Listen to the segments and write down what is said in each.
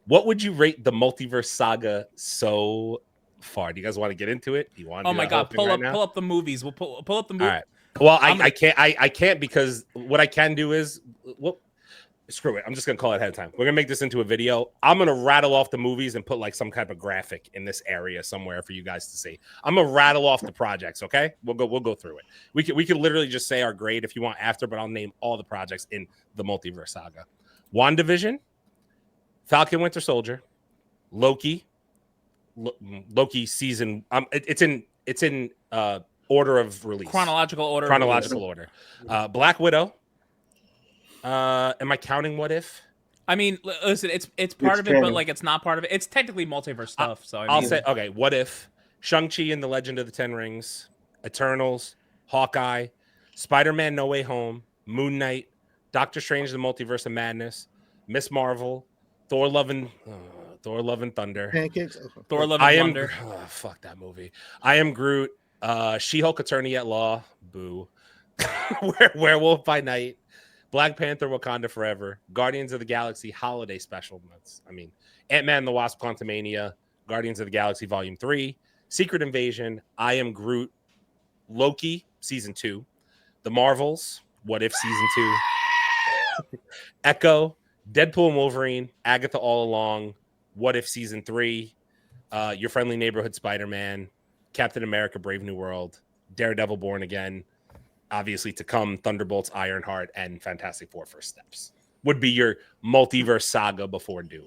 What would you rate the Multiverse Saga so far? Do you guys want to get into it? Do you want? Oh my god, pull up the movies. We'll pull up the movies. All right. Well, I can't because what I can do is screw it. I'm just gonna call it ahead of time. We're gonna make this into a video. I'm gonna rattle off the movies and put like some type of graphic in this area somewhere for you guys to see. I'm gonna rattle off the projects. Okay, we'll go through it. We could literally just say our grade if you want after, but I'll name all the projects in the Multiverse Saga. WandaVision, Falcon Winter Soldier, Loki season. It's in order of release. Chronological order. Black Widow. Am I counting What If? I mean, listen, it's part of it, but like it's not part of it. It's technically multiverse stuff. So I'll say, okay, What If? Shang-Chi and the Legend of the Ten Rings, Eternals, Hawkeye, Spider-Man No Way Home, Moon Knight, Doctor Strange the Multiverse of Madness, Miss Marvel, Thor Love and Thunder, Pancakes. Thor Love and Thunder. Fuck that movie. I Am Groot, She-Hulk Attorney at Law, boo. Werewolf by Night, Black Panther Wakanda Forever, Guardians of the Galaxy Holiday Special. Ant-Man and the Wasp Quantumania, Guardians of the Galaxy Volume 3, Secret Invasion, I Am Groot, Loki Season 2, The Marvels, What If Season 2, Echo, Deadpool and Wolverine, Agatha All Along, What If Season 3, Your Friendly Neighborhood Spider-Man, Captain America Brave New World, Daredevil Born Again, obviously to come, Thunderbolts, Ironheart, and Fantastic Four First Steps. Would be your multiverse saga before Doom.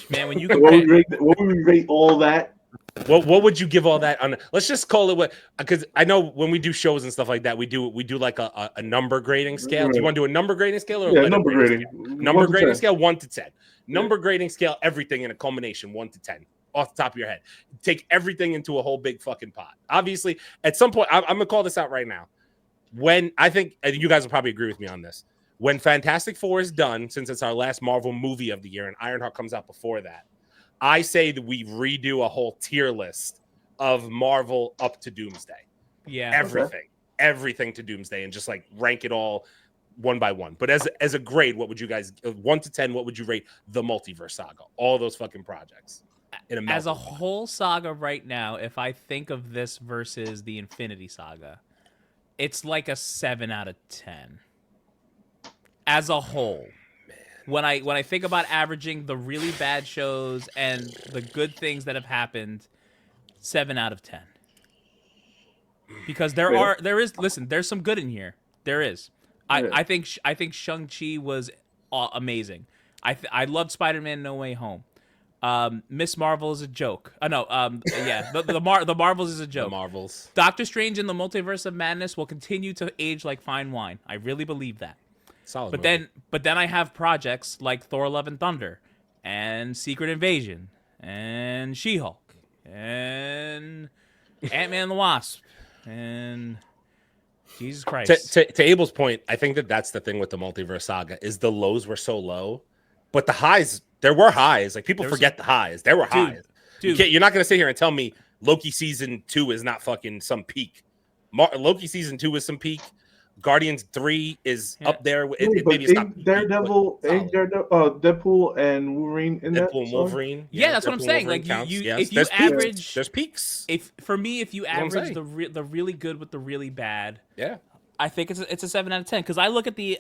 Man, when you what would we rate all that? What would you give all that on? Let's just call it what, because I know when we do shows and stuff like that, we do like a number grading scale. Do you want to do a number grading scale or number grading? Number grading scale 1 to 10. Number grading scale, everything in a culmination 1 to 10 off the top of your head. Take everything into a whole big fucking pot. Obviously, at some point, I'm gonna call this out right now. When I think, and you guys will probably agree with me on this, when Fantastic Four is done, since it's our last Marvel movie of the year and Ironheart comes out before that, I say that we redo a whole tier list of Marvel up to Doomsday. Yeah. Everything to Doomsday and just like rank it all one by one. But as a grade, what would you guys, 1 to 10, what would you rate the Multiverse Saga? All those fucking projects. As a whole saga right now, if I think of this versus the Infinity Saga, it's like a 7 out of 10. As a whole. When I think about averaging the really bad shows and the good things that have happened, 7 out of 10. Because there's some good in here. There is. I think Shang-Chi was amazing. I loved Spider-Man No Way Home. Miss Marvel is a joke. The Marvels is a joke. The Marvels. Doctor Strange in the Multiverse of Madness will continue to age like fine wine. I really believe that. Solid. But then I have projects like Thor Love and Thunder and Secret Invasion and She-Hulk and Ant-Man and the Wasp and Jesus Christ. To Abel's point, I think that's the thing with the Multiverse Saga is the lows were so low, but the highs, there were highs. Like people forget the highs. There were highs. Dude. You're not going to sit here and tell me Loki season 2 is not fucking some peak. Loki season 2 is some peak. Guardians 3 is up there. Maybe it's not Daredevil, Deadpool and Wolverine in that. Deadpool and Wolverine. Yeah, that's what I'm saying. Like if you average, there's peaks. If you average the really good with the really bad, yeah, I think it's a 7 out of 10 because I look at the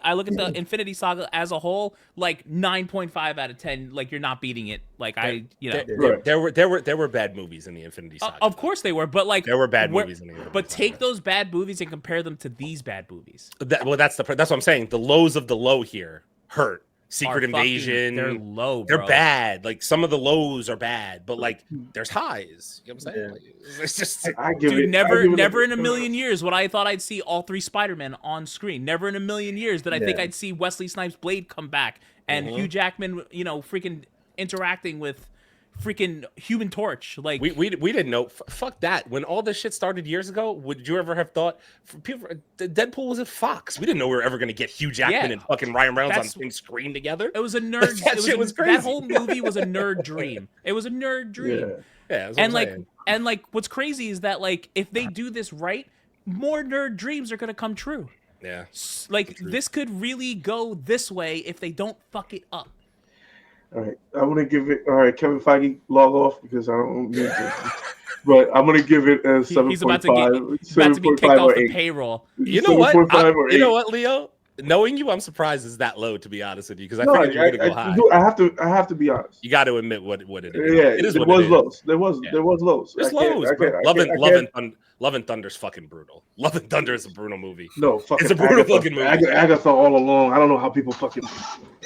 Infinity Saga as a whole like 9.5 out of 10. Like you're not beating it. Like there were bad movies in the Infinity Saga. Of course they were, but like there were bad movies in the Infinity But Saga. take those bad movies and compare them to these bad movies. That's what I'm saying. The lows of the low here hurt. Secret Invasion, they're low, bro. They're bad. Like some of the lows are bad, but like there's highs. You know what I'm saying? Yeah. Like, it's just never in a million years would I thought I'd see all 3 Spider-Men on screen. Never in a million years did I think I'd see Wesley Snipes' Blade come back and Hugh Jackman, freaking interacting with freaking Human Torch. Like we didn't know. Fuck that. When all this shit started years ago, would you ever have thought Deadpool was at Fox? We didn't know we were ever going to get Hugh Jackman and fucking Ryan Reynolds on screen together. It was a nerd. That was crazy. That whole movie was a nerd dream. It was a nerd dream. Yeah. And what's crazy is that like if they do this right, more nerd dreams are going to come true. Yeah. Like this could really go this way if they don't fuck it up. All right, I'm gonna give it. All right, Kevin Feige, log off because I don't need to. But I'm gonna give it a 7.5. He's about to be kicked off the payroll. You know what? 7.5 or 8. You know what, Leo? Knowing you, I'm surprised it's that low. To be honest with you, because I No, figured you were gonna go high. I have to be honest. You got to admit what it is. Yeah, it is there what was it lows. is. There was lows. There's lows. Love and Thunder's fucking brutal. Love and Thunder is a brutal movie. No, fucking it's a brutal fucking movie. Agatha all along. I don't know how people fucking.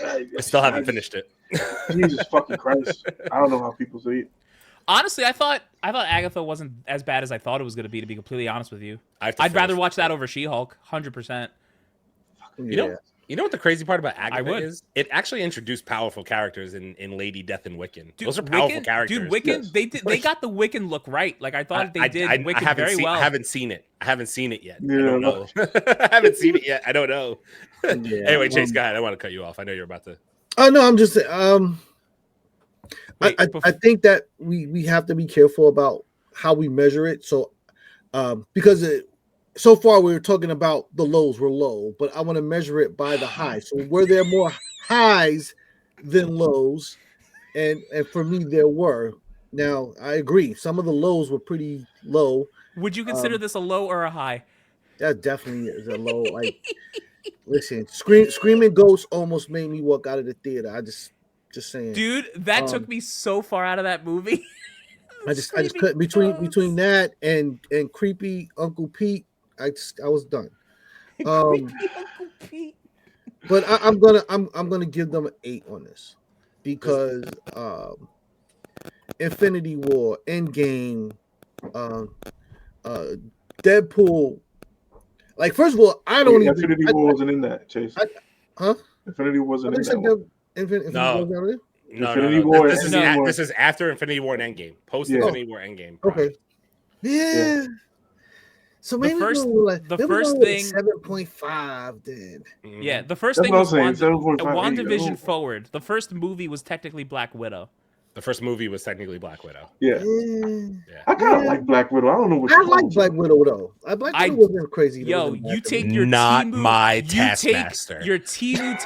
I still haven't finished it. Jesus fucking Christ! I don't know how people see it. Honestly, I thought Agatha wasn't as bad as I thought it was going to be completely honest with you. I'd rather watch that over She-Hulk, 100%. You know what the crazy part about Agatha would. is? It actually introduced powerful characters in Lady Death and Wiccan. Dude, Those are powerful characters. Dude, Wiccan, Yes. they got the Wiccan look right. Like I thought they did Wiccan very well. I haven't seen it. I haven't seen it yet. Yeah, I don't know. I haven't seen it yet. I don't know. Yeah, Anyway, Chase, go ahead. I want to cut you off. I know you're about to. Oh no, I'm just Wait, I think that we have to be careful about how we measure it. So because so far we were talking about the lows were low, but I want to measure it by the highs. So were there more highs than lows? And for me there were. Now I agree. Some of the lows were pretty low. Would you consider this a low or a high? That definitely is a low. Like listen, Screaming Ghosts almost made me walk out of the theater. I just saying. Dude, that took me so far out of that movie. I just couldn't between that and creepy Uncle Pete. I was done. But I'm gonna give them an 8 on this because Infinity War, Endgame, Deadpool. Like first of all, I don't even. Infinity War wasn't in that, Chase. Huh? Infinity wasn't in that one. No. Infinity War. This is after Infinity War and Endgame. Post Infinity War Endgame. Okay. Yeah. So maybe the first thing 7.5 then. Yeah, the first That's thing what was I'm saying, 7.5, WandaVision forward. The first movie was technically Black Widow. The first movie was technically Black Widow. Yeah. I kind of like Black Widow. I don't know what I like Black Widow though. Black Widow wasn't crazy. Yo, you take your not Temu, my you Taskmaster. Take your Temu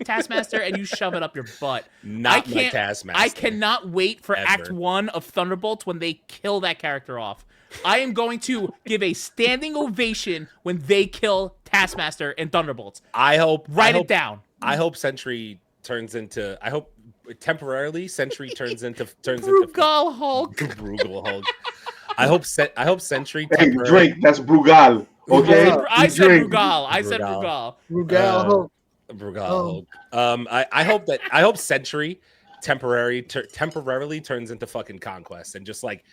Taskmaster and you shove it up your butt. Not my Taskmaster. I cannot wait for Ever. Act 1 of Thunderbolts when they kill that character off. I am going to give a standing ovation when they kill Taskmaster in Thunderbolts. Write it down. I hope Sentry turns into. I hope temporarily Sentry turns into Brugal Hulk. Brugal Hulk. I hope Sentry. Hey, Drake, that's Brugal. Okay, I said Brugal. I said Brugal. Brugal Hulk. Brugal Hulk. I hope Sentry temporarily turns into fucking Conquest and just like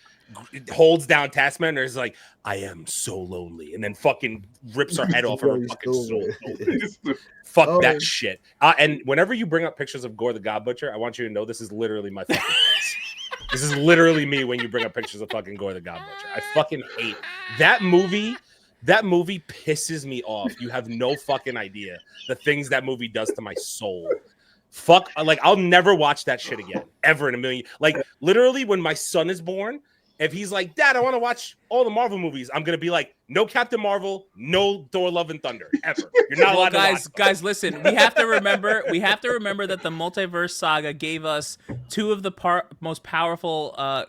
holds down Taskmaster and is like, I am so lonely, and then fucking rips her head off her fucking soul. Fuck that shit. And whenever you bring up pictures of Gore the God Butcher, I want you to know this is literally my fucking face. This is literally me when you bring up pictures of fucking Gore the God Butcher. I fucking hate that movie. That movie pisses me off. You have no fucking idea the things that movie does to my soul. Fuck, like I'll never watch that shit again, ever in a million. Like literally, when my son is born, if he's like, Dad, I want to watch all the Marvel movies, I'm gonna be like, no Captain Marvel, no Thor: Love and Thunder, ever. You're not allowed to watch them. Guys, listen. We have to remember that the Multiverse Saga gave us two of the most powerful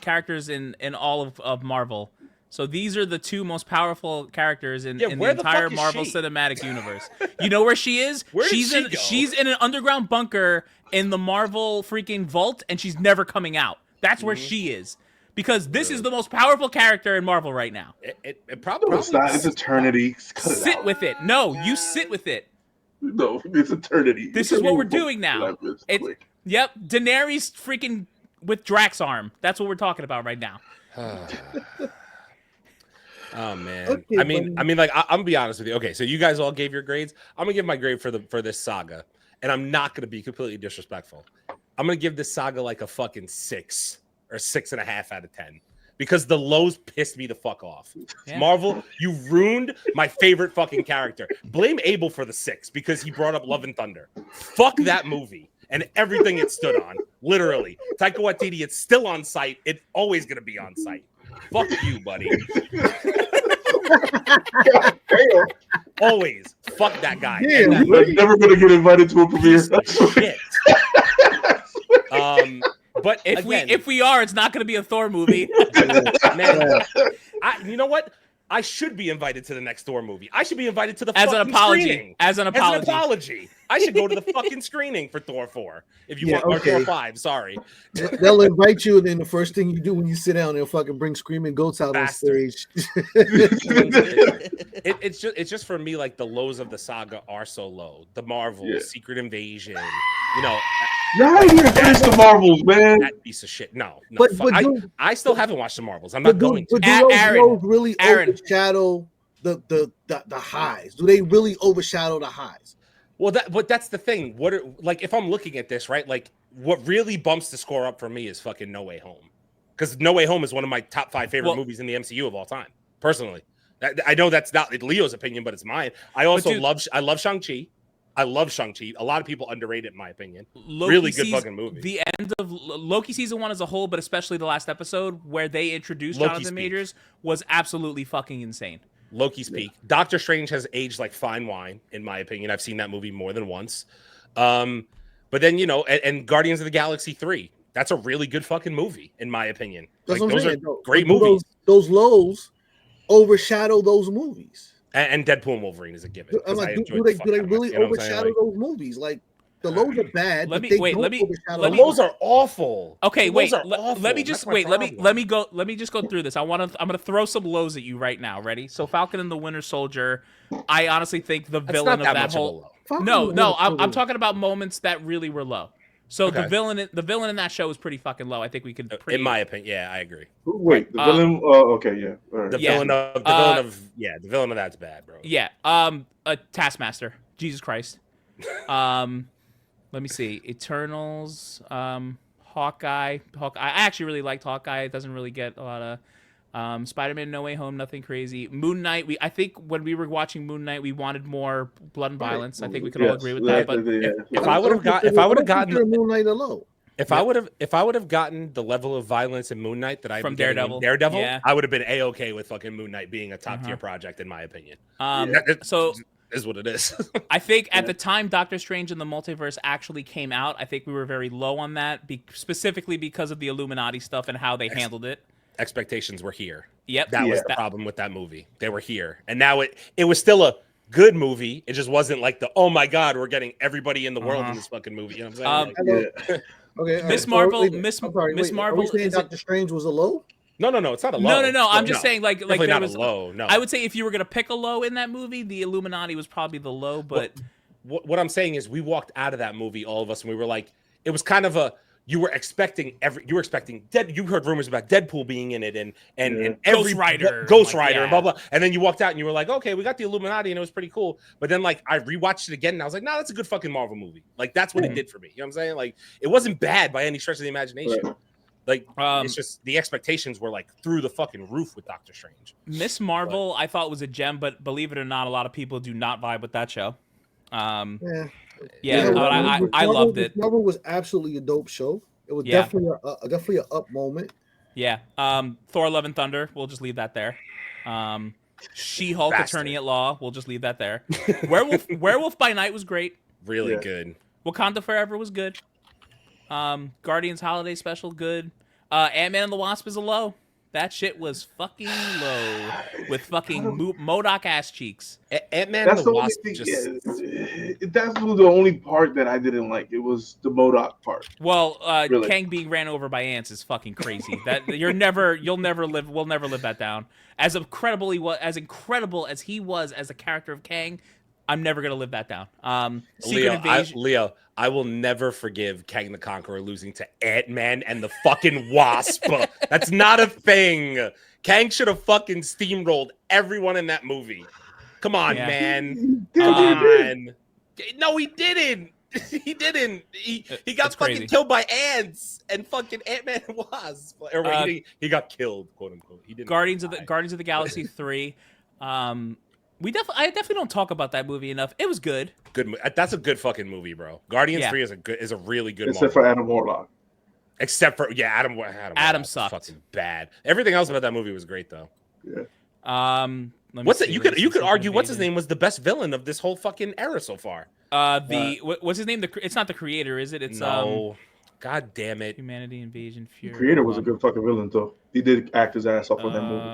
characters in all of Marvel. So these are the two most powerful characters in the entire Marvel Cinematic Universe. You know where she is? She's in an underground bunker in the Marvel freaking vault, and she's never coming out. That's where she is. Because this is the most powerful character in Marvel right now. It probably it's not. It's eternity. Sit with it. No, you sit with it. No, it's eternity. This is what we're doing now. Yep, Daenerys freaking with Drax arm. That's what we're talking about right now. Oh man. Okay, I mean, like I'm gonna be honest with you. Okay, so you guys all gave your grades. I'm gonna give my grade for this saga, and I'm not gonna be completely disrespectful. I'm gonna give this saga like a fucking 6 or 6.5 out of 10 because the lows pissed me the fuck off. Yeah. Marvel, you ruined my favorite fucking character. Blame Abel for the 6 because he brought up Love and Thunder. Fuck that movie and everything it stood on. Literally, Taika Waititi, it's still on site. It's always gonna be on site. Fuck you, buddy. God damn. Always. Fuck that guy. Yeah, And that really? I'm never gonna get invited to a premiere. piece of shit. But If we are, it's not going to be a Thor movie. man, you know what? I should be invited to the next Thor movie. I should be invited to the As fucking an apology. screening. As an apology. I should go to the fucking screening for Thor 4. If you Yeah, want, okay. or Thor 5, sorry. They'll invite you, and then the first thing you do when you sit down, they'll fucking bring screaming goats out Bastard. on stage. It's just for me, like the lows of the saga are so low. The Marvels, Yeah. Secret Invasion, you know, Y'all ain't even finished the Marvels, man. that piece of shit. No, But I still haven't watched the Marvels. I'm but not do, going but to. do those Aaron, lows really Aaron. overshadow the highs? Do they really overshadow the highs? Well, that's the thing. Like if I'm looking at this, right? Like what really bumps the score up for me is fucking No Way Home, because No Way Home is one of my top 5 favorite movies in the MCU of all time. Personally, I know that's not Leo's opinion, but it's mine. I also love Shang-Chi. I love Shang-Chi. A lot of people underrate it, in my opinion. Really good fucking movie. The end of Loki season 1 as a whole, but especially the last episode where they introduced Loki's Jonathan peak. Majors was absolutely fucking insane. Loki's peak. Doctor Strange has aged like fine wine, in my opinion. I've seen that movie more than once. But then, you know, and Guardians of the Galaxy 3. That's a really good fucking movie, in my opinion. That's Like, what I'm those saying. are great Do movies. Those lows overshadow those movies. And Deadpool and Wolverine is a given. I'm 'cause like, I do enjoyed they the fuck do they out of it, really you know what I'm saying? overshadow Like, those movies? Like the lows are bad. Let but me- they wait, don't let me- overshadow let the me- lows are awful. Okay, The wait. lows are awful. Let me just That's my wait. problem. Let me just go through this. I'm gonna throw some lows at you right now. Ready? So Falcon and the Winter Soldier. I honestly think the That's villain not that of that much of a whole. low. Falcon No, and the no. Winter I'm Soldier. talking about moments that really were low. So Okay. the villain in that show was pretty fucking low. I think we could. In my opinion, yeah, I agree. Wait, the villain? Oh, okay, yeah. All right. The Yeah. villain of that's bad, bro. Yeah. A Taskmaster. Jesus Christ. Let me see. Eternals. Hawkeye. I actually really liked Hawkeye. It doesn't really get a lot of. Spider-Man: No Way Home. Nothing crazy. Moon Knight. I think when we were watching Moon Knight, we wanted more blood and violence. I think we could all agree with that. But If I would have gotten Moon Knight alone. If I would have gotten the level of violence in Moon Knight that I From Daredevil, yeah. I would have been A-okay with fucking Moon Knight being a top tier project, in my opinion. So Is what it is. I think at the time Doctor Strange and the Multiverse actually came out, I think we were very low on that, specifically because of the Illuminati stuff and how they handled it. Expectations were here. Yep. That was the problem with that movie. They were here, and now it was still a good movie. It just wasn't like the, oh my god, we're getting everybody in the world in this fucking movie. You know what I'm saying? Okay. Miss so Marvel- wait, Miss- I'm sorry, Miss wait, Marvel Are we saying is Doctor Strange was a low? No, it's not a low. No. I'm just saying, like definitely there not was a low. No, I would say if you were gonna pick a low in that movie, the Illuminati was probably the low. But what I'm saying is, we walked out of that movie, all of us, and we were like, it was kind of a. You were expecting you heard rumors about Deadpool being in it and every Ghost Rider and blah blah, and then you walked out and you were like, okay, we got the Illuminati and it was pretty cool. But then like I rewatched it again and I was like, no, that's a good fucking Marvel movie. Like that's what it did for me. You know what I'm saying? Like it wasn't bad by any stretch of the imagination. Right. Like it's just the expectations were like through the fucking roof with Doctor Strange. Miss Marvel, I thought was a gem, but believe it or not, a lot of people do not vibe with that show. I loved it. Marvel was absolutely a dope show. It was definitely a up moment. Yeah. Thor: Love and Thunder. We'll just leave that there. She-Hulk: Attorney at Law. We'll just leave that there. Werewolf by Night was great. Really good. Wakanda Forever was good. Guardians Holiday Special good. Ant-Man and the Wasp is a low. That shit was fucking low with fucking MODOK ass cheeks. Ant-Man and the Wasp that's the only part that I didn't like. It was the MODOK part. Well, Really? Kang being ran over by ants is fucking crazy. That we'll never live that down. As incredible as he was as a character of Kang, I'm never gonna live that down. Secret Invasion. Leo, I will never forgive Kang the Conqueror losing to Ant-Man and the fucking Wasp. That's not a thing. Kang should have fucking steamrolled everyone in that movie. Come on, man. Come on. No, he didn't. He didn't. He got fucking crazy. killed by ants and fucking Ant-Man and Wasp. Or wait, he got killed, quote unquote. He didn't. Guardians of the Galaxy 3. I definitely don't talk about that movie enough. It was good. That's a good fucking movie, bro. Guardians 3 is a really good Except for Adam Warlock. Except for Adam sucked. fucking bad. Everything else about that movie was great though. Yeah. What's it? You could argue what's his name was the best villain of this whole fucking era so far. What's his name? It's not the creator, is it? It's no. God damn it! Humanity Invasion Fury. The creator was a good fucking villain though. He did act his ass off on that movie.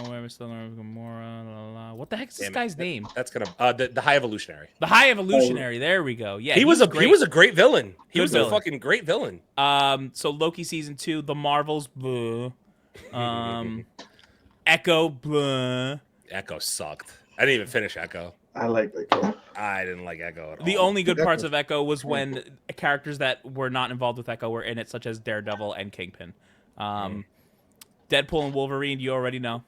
No, we're still Gamora. What the heck is this guy's name? That's gonna the High Evolutionary. The High Evolutionary. There we go. Yeah, he was a great villain. He was a fucking great villain. So Loki season 2, the Marvels. Blah. Echo. Blah. Echo sucked. I didn't even finish Echo. I like Echo. I didn't like Echo at all. The only good parts of Echo was when characters that were not involved with Echo were in it, such as Daredevil and Kingpin. Deadpool and Wolverine, you already know.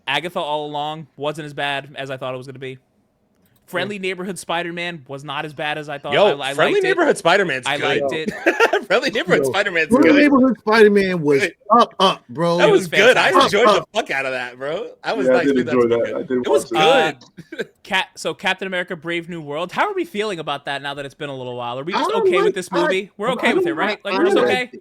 Agatha all along wasn't as bad as I thought it was going to be. Friendly Neighborhood Spider-Man was not as bad as I thought. I Friendly Neighborhood Spider-Man's good. I liked it. Friendly Neighborhood Spider-Man's good. Friendly Neighborhood Spider-Man was up, bro. That was good. I enjoyed the fuck out of that, bro. I did enjoy that. It was good. So Captain America: Brave New World. How are we feeling about that now that it's been a little while? Are we just okay with this movie? We're okay with it, right? Like we're just okay.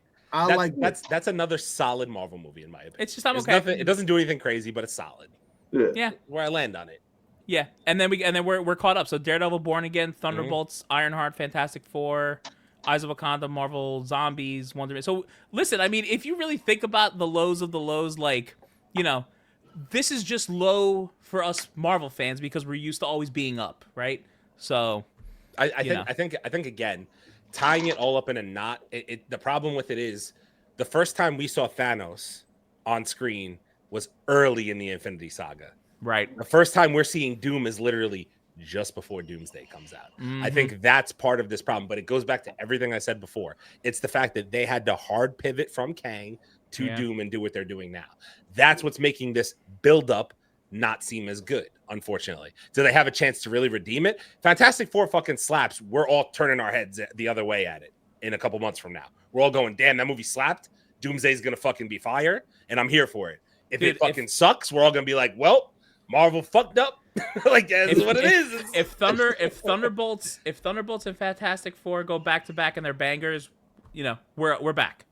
That's another solid Marvel movie in my opinion. It's just I'm okay. It doesn't do anything crazy, but it's solid. Yeah. Where I land on it. Yeah, and then we're caught up. So Daredevil, Born Again, Thunderbolts, Ironheart, Fantastic Four, Eyes of Wakanda, Marvel Zombies, Wonder Man. So listen, I mean, if you really think about the lows of the lows, like, you know, this is just low for us Marvel fans because we're used to always being up, right? So I think again, tying it all up in a knot. The problem with it is the first time we saw Thanos on screen was early in the Infinity Saga. Right. The first time we're seeing Doom is literally just before Doomsday comes out. Mm-hmm. I think that's part of this problem, but it goes back to everything I said before. It's the fact that they had to hard pivot from Kang to Doom and do what they're doing now. That's what's making this build-up not seem as good, unfortunately. Do they have a chance to really redeem it? Fantastic Four fucking slaps. We're all turning our heads the other way at it in a couple months from now. We're all going, damn, that movie slapped. Doomsday's going to fucking be fire, and I'm here for it. If it fucking sucks, we're all going to be like, well, Marvel fucked up. Like that's what it is. If Thunderbolts and Fantastic Four go back to back in their bangers, you know, we're back.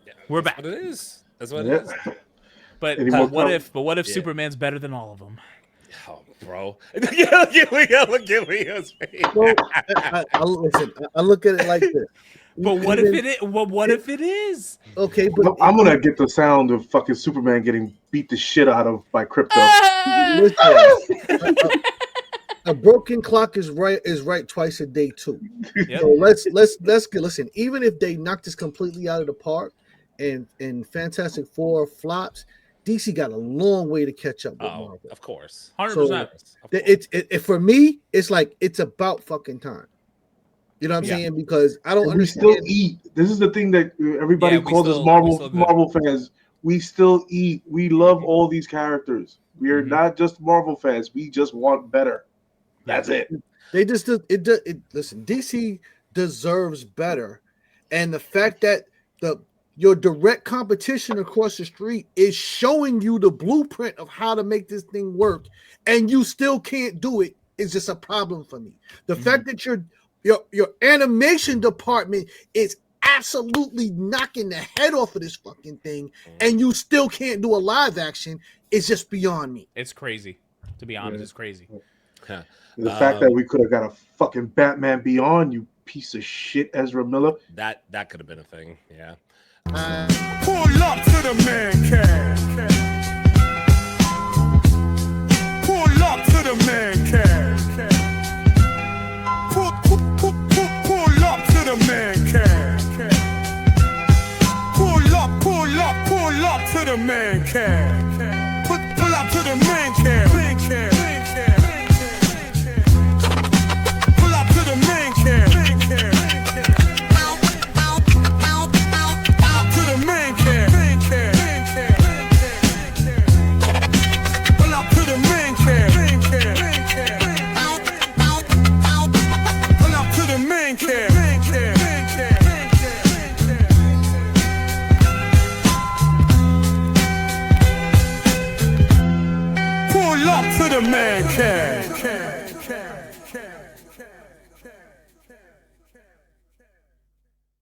Yeah, we're back. What it is. That's what it is. But what if Superman's better than all of them? Oh, bro. Look at Leo's face. Well, listen, I look at it like this. But what if it is? Well, what if it is? Okay, but I'm gonna get the sound of fucking Superman getting beat the shit out of by Crypto. Listen, a broken clock is right twice a day too. Yep. So let's listen. Even if they knock this completely out of the park, and Fantastic Four flops, DC got a long way to catch up with Marvel. Of course, 100%. It for me, it's like it's about fucking time. You know what I'm saying? Because I don't understand. We still eat. This is the thing that everybody calls us Marvel fans. We still eat. We love all these characters. We are not just Marvel fans. We just want better. That's it. They just listen. DC deserves better, and the fact that your direct competition across the street is showing you the blueprint of how to make this thing work, and you still can't do it is just a problem for me. The fact that your animation department is absolutely knocking the head off of this fucking thing, and you still can't do a live action is just beyond me. It's crazy. To be honest, it's crazy. Huh. The fact that we could have got a fucking Batman Beyond, you piece of shit, Ezra Miller. That could have been a thing. Yeah. Pull up to the Mancave. Pull up to the Mancave. Pull up to the Mancave. Pull up to the Mancave. Pull up to the Mancave. Pull up to the Mancave. Pull up to the Mancave.